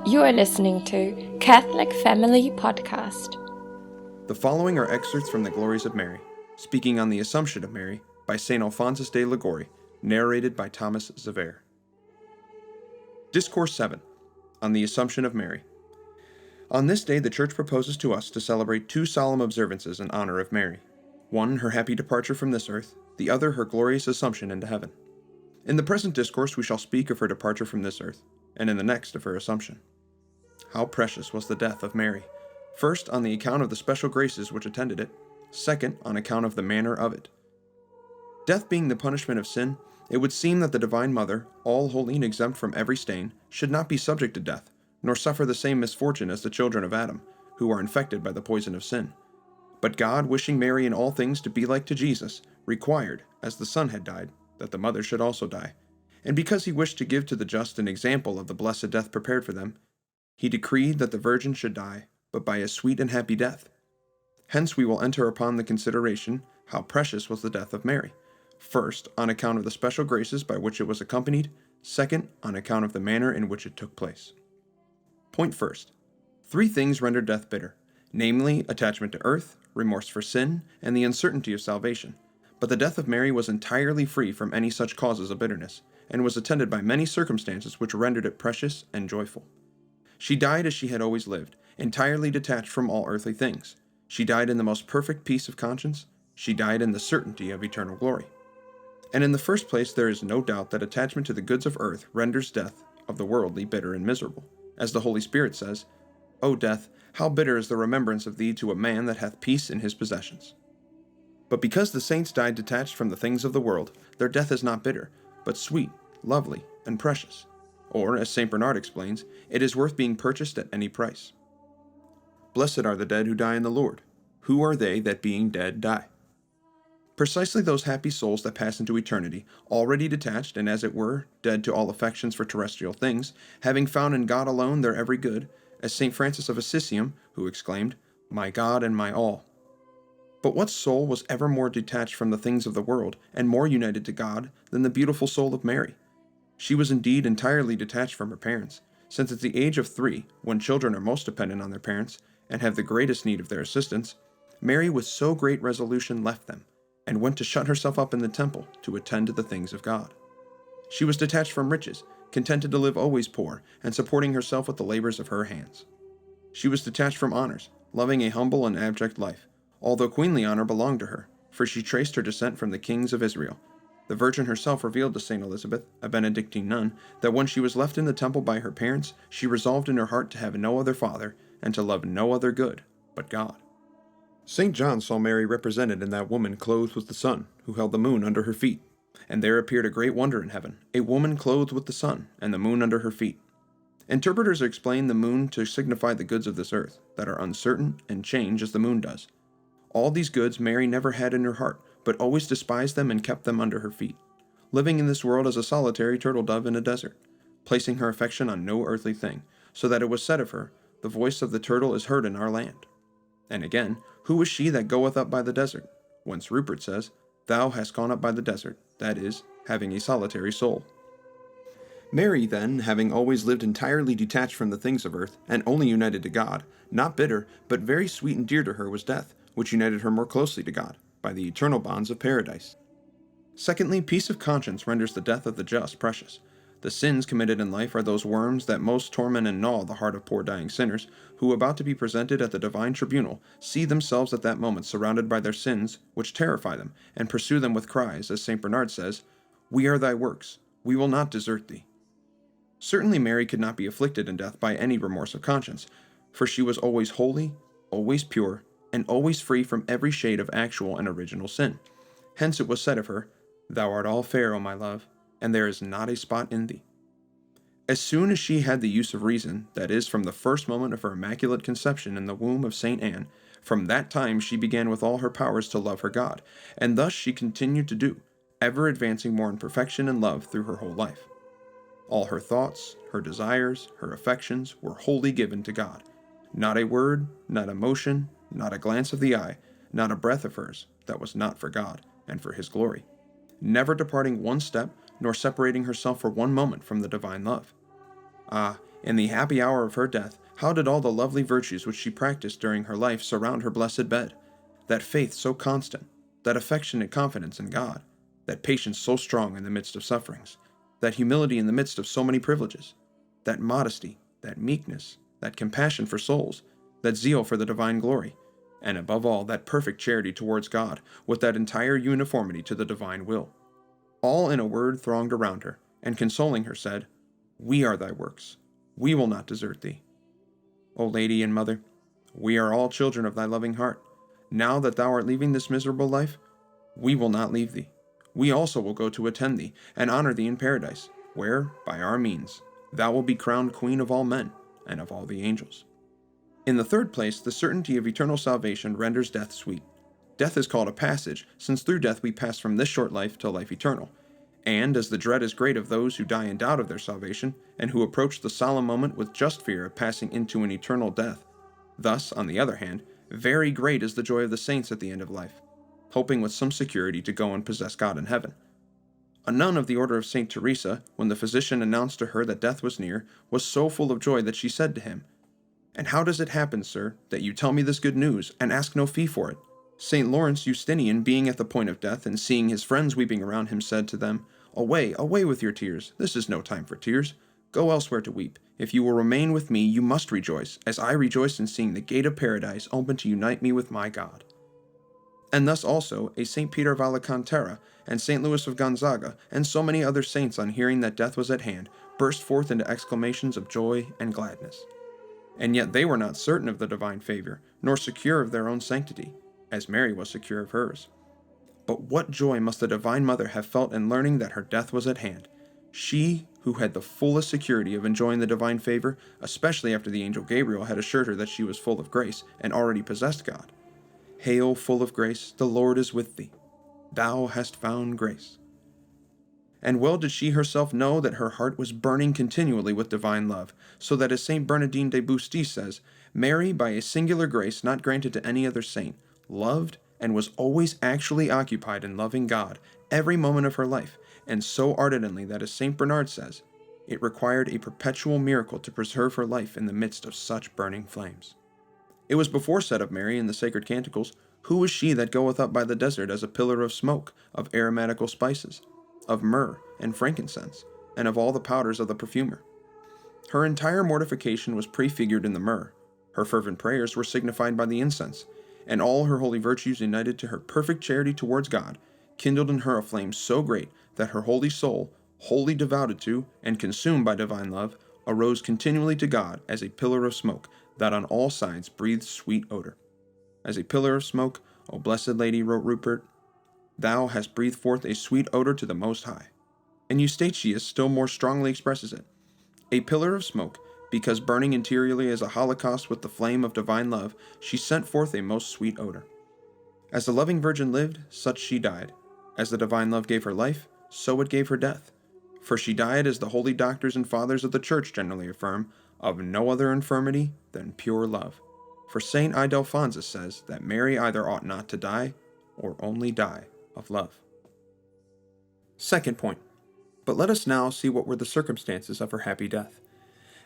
You are listening to Catholic Family Podcast. The following are excerpts from the Glories of Mary, speaking on the Assumption of Mary by St Alphonsus de Liguouri, narrated by Thomas Zver. Discourse 7, on the Assumption of Mary. On this day the Church proposes to us to celebrate two solemn observances in honor of Mary. One, her happy departure from this earth, the other, her glorious Assumption into heaven. In the present discourse we shall speak of her departure from this earth, and in the next of her Assumption. How precious was the death of Mary! First, on the account of the special graces which attended it. Second, on account of the manner of it. Death being the punishment of sin, it would seem that the Divine Mother, all holy and exempt from every stain, should not be subject to death, nor suffer the same misfortune as the children of Adam, who are infected by the poison of sin. But God, wishing Mary in all things to be like to Jesus, required, as the Son had died, that the Mother should also die. And because he wished to give to the just an example of the blessed death prepared for them, he decreed that the Virgin should die, but by a sweet and happy death. Hence we will enter upon the consideration how precious was the death of Mary. First, on account of the special graces by which it was accompanied. Second, on account of the manner in which it took place. Point first. Three things rendered death bitter, namely attachment to earth, remorse for sin, and the uncertainty of salvation. But the death of Mary was entirely free from any such causes of bitterness, and was attended by many circumstances which rendered it precious and joyful. She died as she had always lived, entirely detached from all earthly things. She died in the most perfect peace of conscience. She died in the certainty of eternal glory. And in the first place, there is no doubt that attachment to the goods of earth renders death of the worldly bitter and miserable. As the Holy Spirit says, O death, how bitter is the remembrance of thee to a man that hath peace in his possessions. But because the saints died detached from the things of the world, their death is not bitter, but sweet, lovely, and precious. Or, as St Bernard explains, it is worth being purchased at any price. Blessed are the dead who die in the Lord. Who are they that being dead die? Precisely those happy souls that pass into eternity, already detached and as it were, dead to all affections for terrestrial things, having found in God alone their every good, as St Francis of Assisi, who exclaimed, My God and my all. But what soul was ever more detached from the things of the world, and more united to God, than the beautiful soul of Mary? She was indeed entirely detached from her parents, since at the age of 3, when children are most dependent on their parents, and have the greatest need of their assistance, Mary with so great resolution left them, and went to shut herself up in the temple to attend to the things of God. She was detached from riches, contented to live always poor, and supporting herself with the labors of her hands. She was detached from honors, loving a humble and abject life, although queenly honor belonged to her, for she traced her descent from the kings of Israel. The Virgin herself revealed to St. Elizabeth, a Benedictine nun, that when she was left in the temple by her parents, she resolved in her heart to have no other father, and to love no other good but God. St. John saw Mary represented in that woman clothed with the sun, who held the moon under her feet. And there appeared a great wonder in heaven, a woman clothed with the sun, and the moon under her feet. Interpreters explain the moon to signify the goods of this earth, that are uncertain and change as the moon does. All these goods Mary never had in her heart, but always despised them and kept them under her feet, living in this world as a solitary turtle dove in a desert, placing her affection on no earthly thing, so that it was said of her, The voice of the turtle is heard in our land. And again, who is she that goeth up by the desert? Whence Rupert says, Thou hast gone up by the desert, that is, having a solitary soul. Mary, then, having always lived entirely detached from the things of earth, and only united to God, not bitter, but very sweet and dear to her was death, which united her more closely to God, by the eternal bonds of paradise. Secondly, peace of conscience renders the death of the just precious. The sins committed in life are those worms that most torment and gnaw the heart of poor dying sinners, who, about to be presented at the divine tribunal, see themselves at that moment surrounded by their sins, which terrify them, and pursue them with cries, as St. Bernard says, We are thy works, we will not desert thee. Certainly Mary could not be afflicted in death by any remorse of conscience, for she was always holy, always pure, and always free from every shade of actual and original sin. Hence it was said of her, Thou art all fair, O my love, and there is not a spot in thee. As soon as she had the use of reason, that is, from the first moment of her immaculate conception in the womb of St. Anne, from that time she began with all her powers to love her God, and thus she continued to do, ever advancing more in perfection and love through her whole life. All her thoughts, her desires, her affections were wholly given to God. Not a word, not a motion, not a glance of the eye, not a breath of hers that was not for God and for His glory, never departing one step, nor separating herself for one moment from the divine love. Ah, In the happy hour of her death, how did all the lovely virtues which she practiced during her life surround her blessed bed? That faith so constant, that affectionate confidence in God, that patience so strong in the midst of sufferings, that humility in the midst of so many privileges, that modesty, that meekness, that compassion for souls, that zeal for the divine glory, and above all, that perfect charity towards God, with that entire uniformity to the divine will. All in a word thronged around her, and consoling her said, "We are thy works. We will not desert thee. O Lady and Mother, we are all children of thy loving heart. Now that thou art leaving this miserable life, we will not leave thee. We also will go to attend thee, and honor thee in paradise, where, by our means, thou wilt be crowned Queen of all men, and of all the angels." In the third place, the certainty of eternal salvation renders death sweet. Death is called a passage, since through death we pass from this short life to life eternal. And as the dread is great of those who die in doubt of their salvation, and who approach the solemn moment with just fear of passing into an eternal death, thus, on the other hand, very great is the joy of the saints at the end of life, hoping with some security to go and possess God in heaven. A nun of the order of St. Teresa, when the physician announced to her that death was near, was so full of joy that she said to him, "And how does it happen, sir, that you tell me this good news, and ask no fee for it?" St. Lawrence Justinian, being at the point of death, and seeing his friends weeping around him, said to them, "Away, away with your tears. This is no time for tears. Go elsewhere to weep. If you will remain with me, you must rejoice, as I rejoiced in seeing the gate of paradise open to unite me with my God." And thus also a St. Peter of Alcantara, and St. Louis of Gonzaga, and so many other saints, on hearing that death was at hand, burst forth into exclamations of joy and gladness. And yet they were not certain of the divine favor, nor secure of their own sanctity, as Mary was secure of hers. But what joy must the Divine Mother have felt in learning that her death was at hand, she who had the fullest security of enjoying the divine favor, especially after the angel Gabriel had assured her that she was full of grace and already possessed God. "Hail, full of grace, the Lord is with thee. Thou hast found grace." And well did she herself know that her heart was burning continually with divine love, so that, as St. Bernardine de Bustis says, Mary, by a singular grace not granted to any other saint, loved and was always actually occupied in loving God every moment of her life, and so ardently that, as St. Bernard says, it required a perpetual miracle to preserve her life in the midst of such burning flames. It was before said of Mary in the sacred canticles, "Who is she that goeth up by the desert as a pillar of smoke, of aromatical spices, of myrrh and frankincense, and of all the powders of the perfumer?" Her entire mortification was prefigured in the myrrh, her fervent prayers were signified by the incense, and all her holy virtues united to her perfect charity towards God, kindled in her a flame so great that her holy soul, wholly devoted to and consumed by divine love, arose continually to God as a pillar of smoke that on all sides breathed sweet odor. "As a pillar of smoke, O Blessed Lady," wrote Rupert, "thou hast breathed forth a sweet odor to the Most High." And Eustachius still more strongly expresses it, "A pillar of smoke, because burning interiorly as a holocaust with the flame of divine love, she sent forth a most sweet odor. As the loving Virgin lived, such she died. As the divine love gave her life, so it gave her death. For she died, as the holy doctors and fathers of the Church generally affirm, of no other infirmity than pure love. For St. Alphonsus says that Mary either ought not to die, or only die of love." Second point. But let us now see what were the circumstances of her happy death.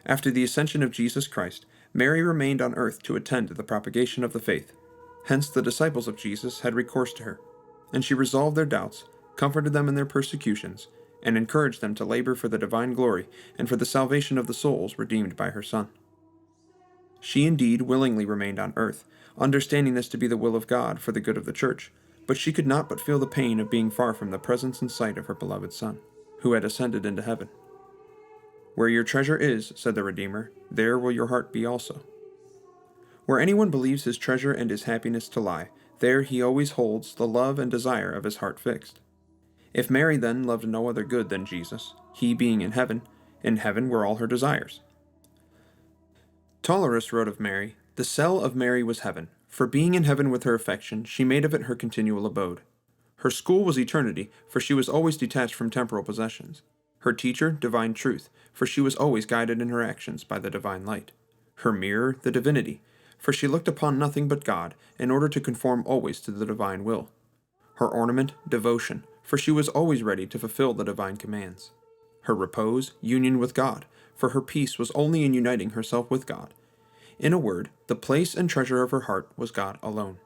After the ascension of Jesus Christ, Mary remained on earth to attend to the propagation of the faith. Hence the disciples of Jesus had recourse to her, and she resolved their doubts, comforted them in their persecutions, and encouraged them to labor for the divine glory and for the salvation of the souls redeemed by her Son. She indeed willingly remained on earth, understanding this to be the will of God for the good of the Church, but she could not but feel the pain of being far from the presence and sight of her beloved Son, who had ascended into heaven. "Where your treasure is," said the Redeemer, "there will your heart be also." Where anyone believes his treasure and his happiness to lie, there he always holds the love and desire of his heart fixed. If Mary then loved no other good than Jesus, he being in heaven were all her desires. Tolerus wrote of Mary, "The cell of Mary was heaven, for being in heaven with her affection, she made of it her continual abode. Her school was eternity, for she was always detached from temporal possessions. Her teacher, divine truth, for she was always guided in her actions by the divine light. Her mirror, the divinity, for she looked upon nothing but God, in order to conform always to the divine will. Her ornament, devotion, for she was always ready to fulfill the divine commands. Her repose, union with God, for her peace was only in uniting herself with God. In a word, the place and treasure of her heart was God alone.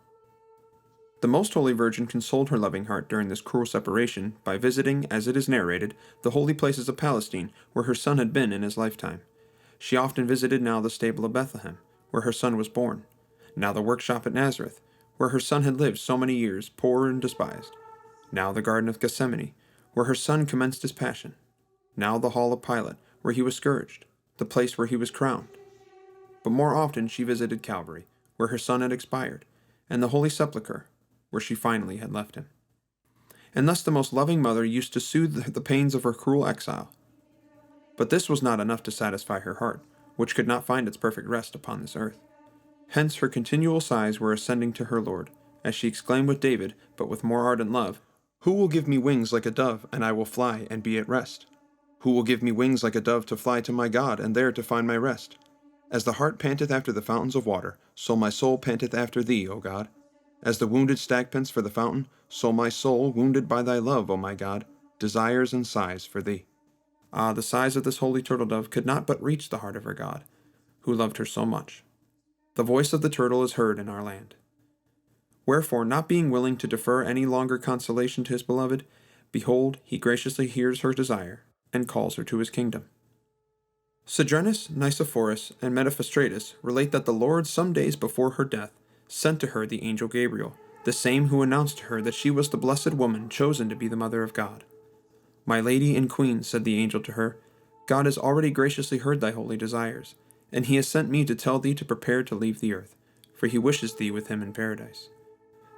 The Most Holy Virgin consoled her loving heart during this cruel separation by visiting, as it is narrated, the holy places of Palestine, where her son had been in his lifetime. She often visited now the stable of Bethlehem, where her son was born, now the workshop at Nazareth, where her son had lived so many years, poor and despised, now the Garden of Gethsemane, where her son commenced his passion, now the hall of Pilate, where he was scourged, the place where he was crowned. But more often she visited Calvary, where her son had expired, and the Holy Sepulchre, where she finally had left him. And thus the most loving mother used to soothe the pains of her cruel exile. But this was not enough to satisfy her heart, which could not find its perfect rest upon this earth. Hence her continual sighs were ascending to her Lord, as she exclaimed with David, but with more ardent love, "Who will give me wings like a dove, and I will fly and be at rest? Who will give me wings like a dove to fly to my God, and there to find my rest? As the hart panteth after the fountains of water, so my soul panteth after thee, O God. As the wounded stag pants for the fountain, so my soul, wounded by thy love, O my God, desires and sighs for thee." Ah, the sighs of this holy turtle dove could not but reach the heart of her God, who loved her so much. The voice of the turtle is heard in our land. Wherefore, not being willing to defer any longer consolation to his beloved, behold, he graciously hears her desire, and calls her to his kingdom. Cedrenus, Nicephorus, and Metaphystratus relate that the Lord some days before her death sent to her the angel Gabriel, the same who announced to her that she was the blessed woman chosen to be the mother of God. "My lady and queen," said the angel to her, "God has already graciously heard thy holy desires, and he has sent me to tell thee to prepare to leave the earth, for he wishes thee with him in paradise.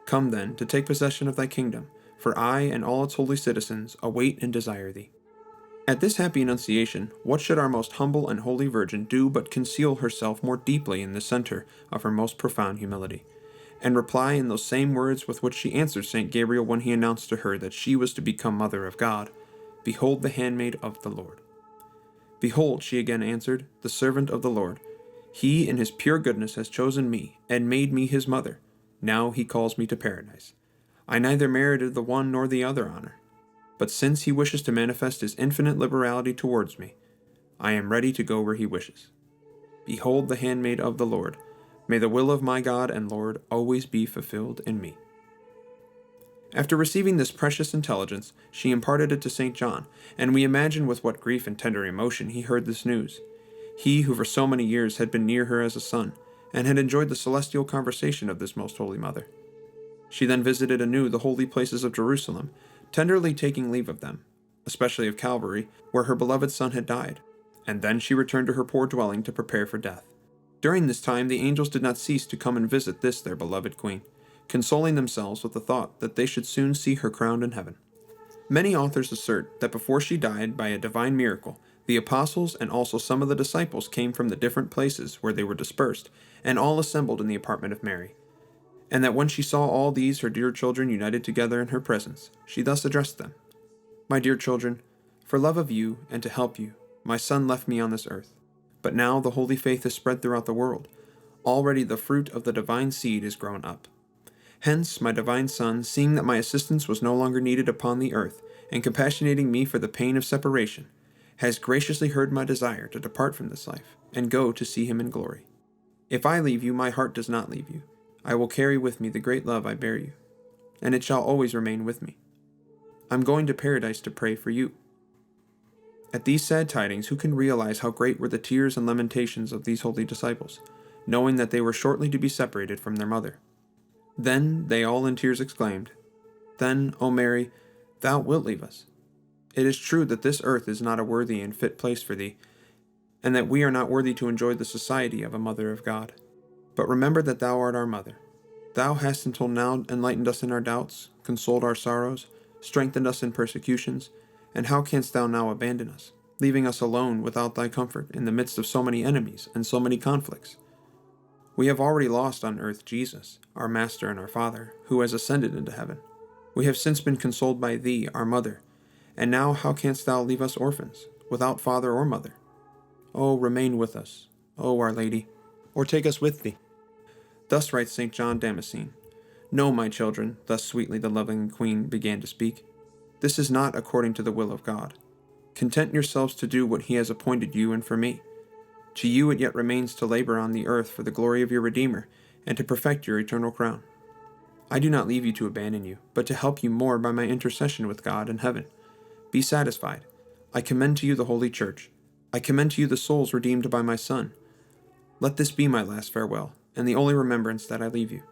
Come then, to take possession of thy kingdom, for I and all its holy citizens await and desire thee." At this happy annunciation, what should our most humble and holy Virgin do but conceal herself more deeply in the center of her most profound humility, and reply in those same words with which she answered St. Gabriel when he announced to her that she was to become Mother of God, "Behold the handmaid of the Lord." "Behold," she again answered, "the servant of the Lord. He in his pure goodness has chosen me, and made me his mother. Now he calls me to paradise. I neither merited the one nor the other honor. But since he wishes to manifest his infinite liberality towards me, I am ready to go where he wishes. Behold the handmaid of the Lord. May the will of my God and Lord always be fulfilled in me." After receiving this precious intelligence, she imparted it to St. John, and we imagine with what grief and tender emotion he heard this news. He who for so many years had been near her as a son, and had enjoyed the celestial conversation of this most holy mother. She then visited anew the holy places of Jerusalem, tenderly taking leave of them, especially of Calvary, where her beloved son had died, and then she returned to her poor dwelling to prepare for death. During this time the angels did not cease to come and visit this their beloved queen, consoling themselves with the thought that they should soon see her crowned in heaven. Many authors assert that before she died, by a divine miracle, the apostles and also some of the disciples came from the different places where they were dispersed, and all assembled in the apartment of Mary, and that when she saw all these her dear children united together in her presence, she thus addressed them: "My dear children, for love of you and to help you, my son left me on this earth. But now the holy faith is spread throughout the world. Already the fruit of the divine seed is grown up. Hence my divine Son, seeing that my assistance was no longer needed upon the earth, and compassionating me for the pain of separation, has graciously heard my desire to depart from this life, and go to see him in glory. If I leave you, my heart does not leave you. I will carry with me the great love I bear you, and it shall always remain with me. I'm going to paradise to pray for you." At these sad tidings, who can realize how great were the tears and lamentations of these holy disciples, knowing that they were shortly to be separated from their mother? Then they all in tears exclaimed, "Then, O Mary, thou wilt leave us. It is true that this earth is not a worthy and fit place for thee, and that we are not worthy to enjoy the society of a mother of God. But remember that thou art our mother. Thou hast until now enlightened us in our doubts, consoled our sorrows, strengthened us in persecutions, and how canst thou now abandon us, leaving us alone without thy comfort in the midst of so many enemies and so many conflicts? We have already lost on earth Jesus, our Master and our Father, who has ascended into heaven. We have since been consoled by thee, our mother, and now how canst thou leave us orphans, without father or mother? Oh, remain with us, O Our Lady, or take us with thee." Thus writes St. John Damascene, "No, my children," thus sweetly the loving queen began to speak, "this is not according to the will of God. Content yourselves to do what he has appointed you and for me. To you it yet remains to labor on the earth for the glory of your Redeemer, and to perfect your eternal crown. I do not leave you to abandon you, but to help you more by my intercession with God in heaven. Be satisfied. I commend to you the Holy Church. I commend to you the souls redeemed by my Son. Let this be my last farewell, and the only remembrance that I leave you.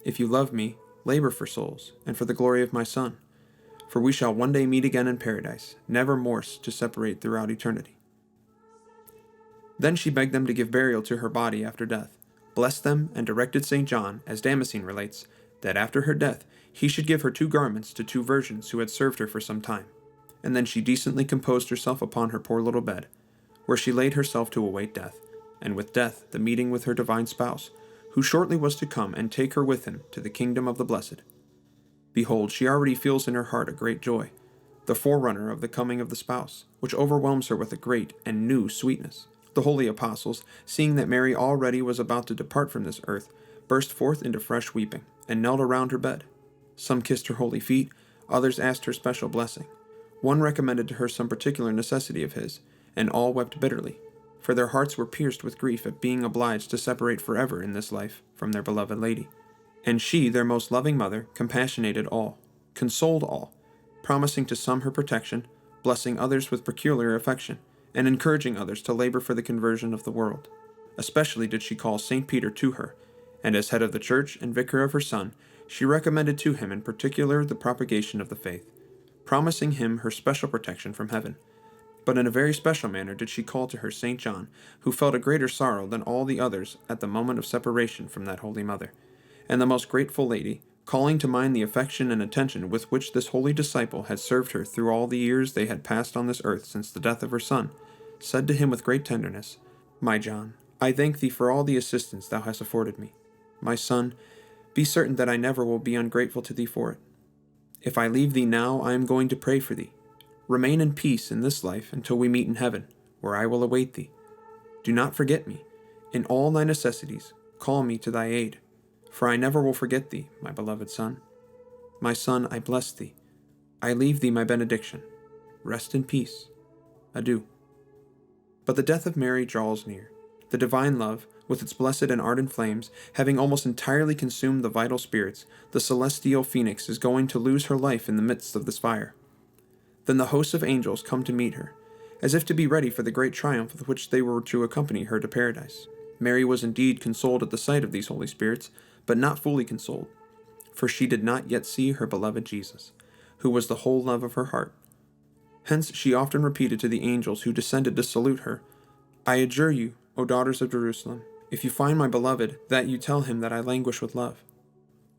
If you love me, labor for souls, and for the glory of my Son. For we shall one day meet again in paradise, never more to separate throughout eternity. Then she begged them to give burial to her body after death, blessed them, and directed St. John, as Damascene relates, that after her death he should give her 2 garments to 2 virgins who had served her for some time. And then she decently composed herself upon her poor little bed, where she laid herself to await death, and with death the meeting with her divine spouse, who shortly was to come and take her with him to the kingdom of the blessed. Behold, she already feels in her heart a great joy, the forerunner of the coming of the spouse, which overwhelms her with a great and new sweetness. The holy apostles, seeing that Mary already was about to depart from this earth, burst forth into fresh weeping, and knelt around her bed. Some kissed her holy feet, others asked her special blessing. One recommended to her some particular necessity of his, and all wept bitterly, for their hearts were pierced with grief at being obliged to separate forever in this life from their beloved lady. And she, their most loving mother, compassionated all, consoled all, promising to some her protection, blessing others with peculiar affection, and encouraging others to labor for the conversion of the world. Especially did she call St. Peter to her, and as head of the church and vicar of her son, she recommended to him in particular the propagation of the faith, promising him her special protection from heaven. But in a very special manner did she call to her St. John, who felt a greater sorrow than all the others at the moment of separation from that holy mother. And the most grateful lady, calling to mind the affection and attention with which this holy disciple had served her through all the years they had passed on this earth since the death of her son, said to him with great tenderness, My John, I thank thee for all the assistance thou hast afforded me. My son, be certain that I never will be ungrateful to thee for it. If I leave thee now, I am going to pray for thee. Remain in peace in this life until we meet in heaven, where I will await thee. Do not forget me. In all thy necessities, call me to thy aid, for I never will forget thee, my beloved son. My son, I bless thee. I leave thee my benediction. Rest in peace. Adieu. But the death of Mary draws near. The divine love, with its blessed and ardent flames, having almost entirely consumed the vital spirits, the celestial phoenix is going to lose her life in the midst of this fire. Then the hosts of angels come to meet her, as if to be ready for the great triumph with which they were to accompany her to paradise. Mary was indeed consoled at the sight of these holy spirits, but not fully consoled, for she did not yet see her beloved Jesus, who was the whole love of her heart. Hence she often repeated to the angels who descended to salute her, I adjure you, O daughters of Jerusalem, if you find my beloved, that you tell him that I languish with love.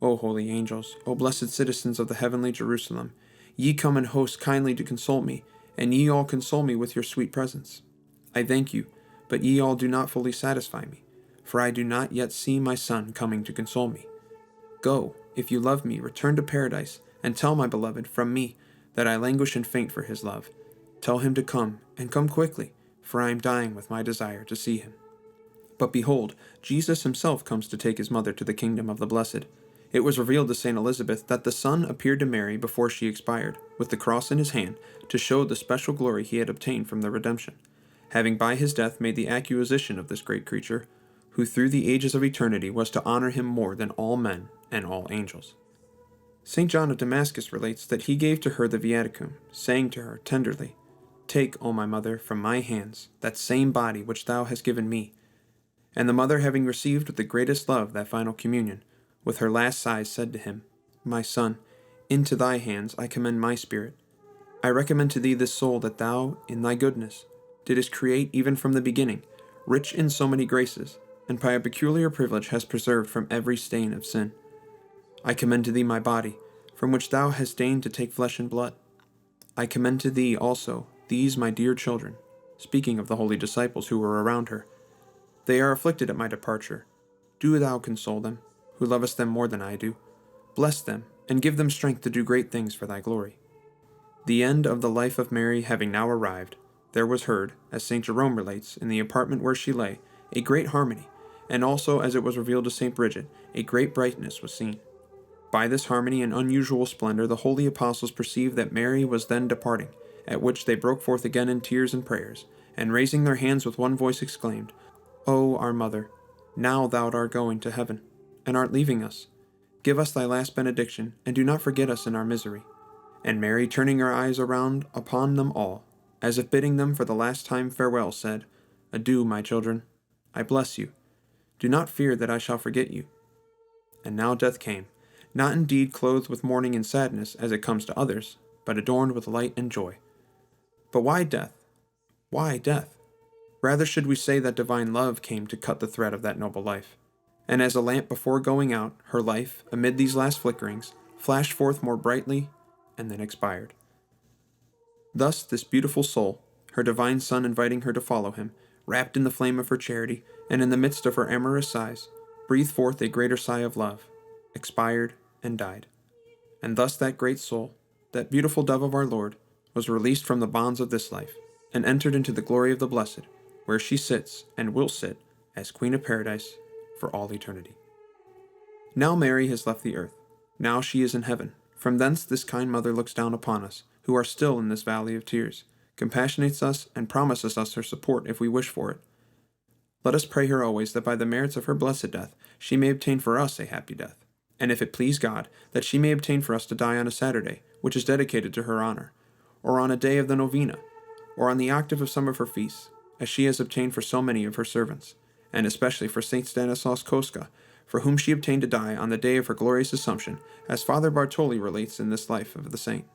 O holy angels, O blessed citizens of the heavenly Jerusalem, ye come in hosts kindly to console me, and ye all console me with your sweet presence. I thank you, but ye all do not fully satisfy me, for I do not yet see my Son coming to console me. Go, if you love me, return to paradise, and tell my beloved from me that I languish and faint for his love. Tell him to come, and come quickly, for I am dying with my desire to see him. But behold, Jesus himself comes to take his mother to the kingdom of the blessed. It was revealed to St. Elizabeth that the Son appeared to Mary before she expired, with the cross in his hand, to show the special glory he had obtained from the redemption, having by his death made the acquisition of this great creature, who through the ages of eternity was to honor him more than all men and all angels. St. John of Damascus relates that he gave to her the viaticum, saying to her tenderly, Take, O my mother, from my hands that same body which thou hast given me. And the mother, having received with the greatest love that final communion, with her last sighs said to him, My son, into thy hands I commend my spirit. I recommend to thee this soul that thou, in thy goodness, didst create even from the beginning, rich in so many graces, and by a peculiar privilege hast preserved from every stain of sin. I commend to thee my body, from which thou hast deigned to take flesh and blood. I commend to thee also these my dear children, speaking of the holy disciples who were around her. They are afflicted at my departure. Do thou console them, who lovest them more than I do. Bless them, and give them strength to do great things for thy glory. The end of the life of Mary having now arrived, there was heard, as St. Jerome relates, in the apartment where she lay, a great harmony, and also, as it was revealed to St. Bridget, a great brightness was seen. By this harmony and unusual splendor the holy apostles perceived that Mary was then departing, at which they broke forth again in tears and prayers, and raising their hands with one voice exclaimed, O our Mother, now thou art going to heaven, and art leaving us. Give us thy last benediction, and do not forget us in our misery. And Mary, turning her eyes around upon them all, as if bidding them for the last time farewell, said, Adieu, my children. I bless you. Do not fear that I shall forget you. And now death came, not indeed clothed with mourning and sadness, as it comes to others, but adorned with light and joy. But why death? Why death? Rather should we say that divine love came to cut the thread of that noble life. And as a lamp before going out, her life, amid these last flickerings, flashed forth more brightly, and then expired. Thus this beautiful soul, her divine Son inviting her to follow him, wrapped in the flame of her charity, and in the midst of her amorous sighs, breathed forth a greater sigh of love, expired, and died. And thus that great soul, that beautiful dove of our Lord, was released from the bonds of this life, and entered into the glory of the blessed, where she sits, and will sit, as Queen of Paradise, for all eternity. Now Mary has left the earth. Now she is in heaven. From thence this kind mother looks down upon us, who are still in this valley of tears, compassionates us, and promises us her support if we wish for it. Let us pray her always that by the merits of her blessed death she may obtain for us a happy death, and if it please God, that she may obtain for us to die on a Saturday, which is dedicated to her honor, or on a day of the novena, or on the octave of some of her feasts, as she has obtained for so many of her servants, and especially for St. Stanislaus Kostka, for whom she obtained to die on the day of her glorious Assumption, as Father Bartoli relates in this life of the saint.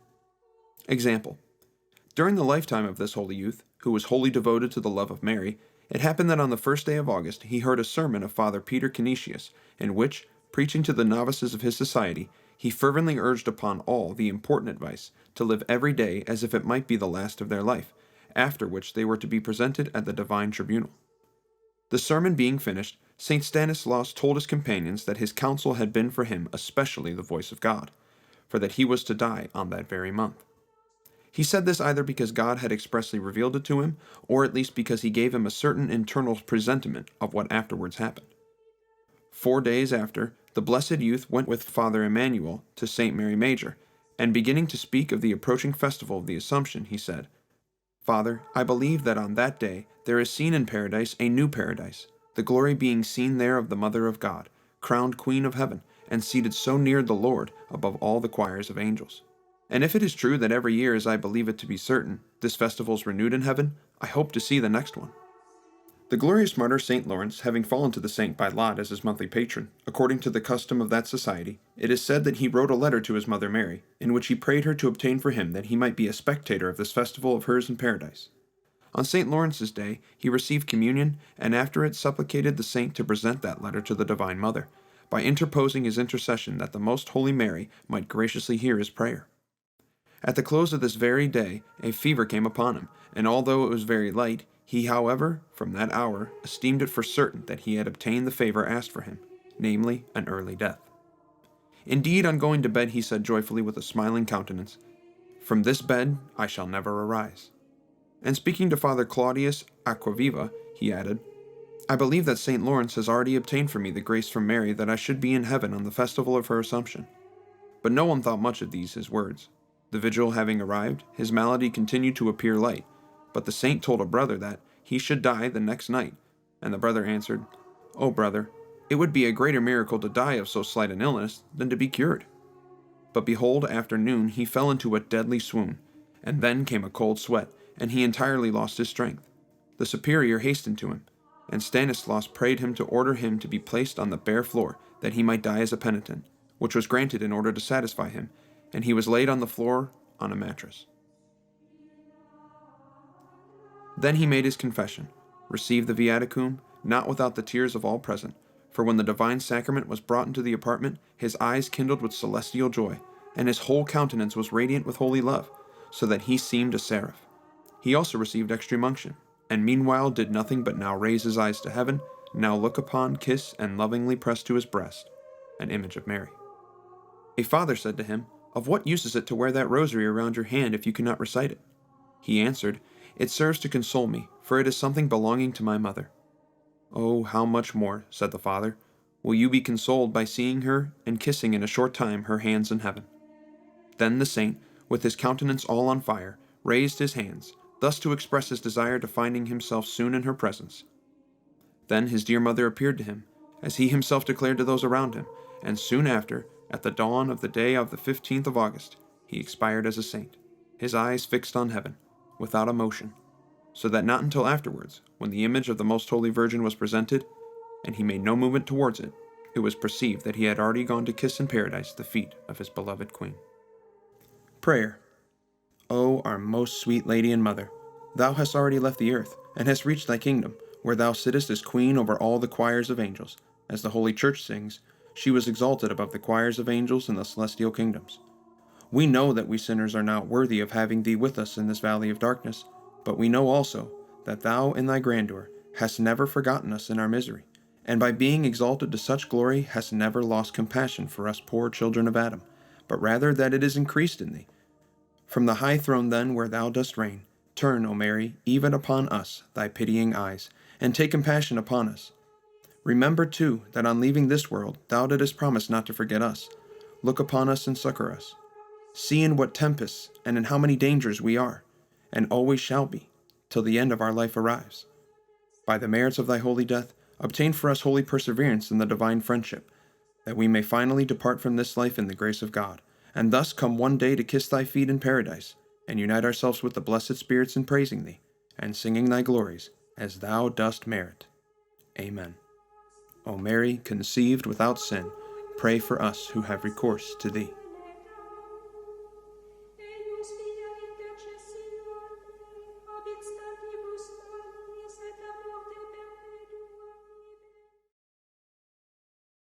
Example. During the lifetime of this holy youth, who was wholly devoted to the love of Mary, it happened that on the first day of August he heard a sermon of Father Peter Canisius, in which, preaching to the novices of his society, he fervently urged upon all the important advice to live every day as if it might be the last of their life, after which they were to be presented at the divine tribunal. The sermon being finished, St. Stanislaus told his companions that his counsel had been for him especially the voice of God, for that he was to die on that very month. He said this either because God had expressly revealed it to him, or at least because he gave him a certain internal presentiment of what afterwards happened. 4 days after, the blessed youth went with Father Emmanuel to St. Mary Major, and beginning to speak of the approaching festival of the Assumption, he said, Father, I believe that on that day there is seen in paradise a new paradise, the glory being seen there of the Mother of God, crowned Queen of Heaven, and seated so near the Lord above all the choirs of angels. And if it is true that every year, as I believe it to be certain, this festival is renewed in heaven, I hope to see the next one. The glorious martyr St. Lawrence, having fallen to the saint by lot as his monthly patron, according to the custom of that society, it is said that he wrote a letter to his mother Mary, in which he prayed her to obtain for him that he might be a spectator of this festival of hers in paradise. On St. Lawrence's day he received communion, and after it supplicated the saint to present that letter to the Divine Mother, by interposing his intercession that the most holy Mary might graciously hear his prayer. At the close of this very day a fever came upon him, and although it was very light, he, however, from that hour, esteemed it for certain that he had obtained the favor asked for him, namely, an early death. Indeed, on going to bed he said joyfully with a smiling countenance, From this bed I shall never arise. And speaking to Father Claudius Aquaviva, he added, I believe that St. Lawrence has already obtained for me the grace from Mary that I should be in heaven on the festival of her Assumption. But no one thought much of these his words. The vigil having arrived, his malady continued to appear light, but the saint told a brother that he should die the next night, and the brother answered, O brother, it would be a greater miracle to die of so slight an illness than to be cured. But behold, after noon he fell into a deadly swoon, and then came a cold sweat, and he entirely lost his strength. The superior hastened to him, and Stanislaus prayed him to order him to be placed on the bare floor, that he might die as a penitent, which was granted in order to satisfy him, and he was laid on the floor on a mattress. Then he made his confession, received the viaticum, not without the tears of all present, for when the divine sacrament was brought into the apartment, his eyes kindled with celestial joy, and his whole countenance was radiant with holy love, so that he seemed a seraph. He also received extreme unction, and meanwhile did nothing but now raise his eyes to heaven, now look upon, kiss, and lovingly press to his breast an image of Mary. A father said to him, Of what use is it to wear that rosary around your hand if you cannot recite it? He answered, It serves to console me, for it is something belonging to my mother. Oh, how much more, said the father, will you be consoled by seeing her and kissing in a short time her hands in heaven. Then the saint, with his countenance all on fire, raised his hands, thus to express his desire to finding himself soon in her presence. Then his dear mother appeared to him, as he himself declared to those around him, and soon after, at the dawn of the day of the 15th of August, he expired as a saint, his eyes fixed on heaven, without emotion, so that not until afterwards, when the image of the Most Holy Virgin was presented, and he made no movement towards it, it was perceived that he had already gone to kiss in paradise the feet of his beloved Queen. Prayer. O our most sweet Lady and Mother, thou hast already left the earth, and hast reached thy kingdom, where thou sittest as Queen over all the choirs of angels. As the Holy Church sings, she was exalted above the choirs of angels in the celestial kingdoms. We know that we sinners are not worthy of having thee with us in this valley of darkness, but we know also that thou in thy grandeur hast never forgotten us in our misery, and by being exalted to such glory hast never lost compassion for us poor children of Adam, but rather that it is increased in thee. From the high throne then where thou dost reign, turn, O Mary, even upon us thy pitying eyes, and take compassion upon us. Remember, too, that on leaving this world thou didst promise not to forget us. Look upon us and succor us. See in what tempests and in how many dangers we are, and always shall be, till the end of our life arrives. By the merits of thy holy death, obtain for us holy perseverance in the divine friendship, that we may finally depart from this life in the grace of God, and thus come one day to kiss thy feet in paradise, and unite ourselves with the blessed spirits in praising thee, and singing thy glories, as thou dost merit. Amen. O Mary, conceived without sin, pray for us who have recourse to thee.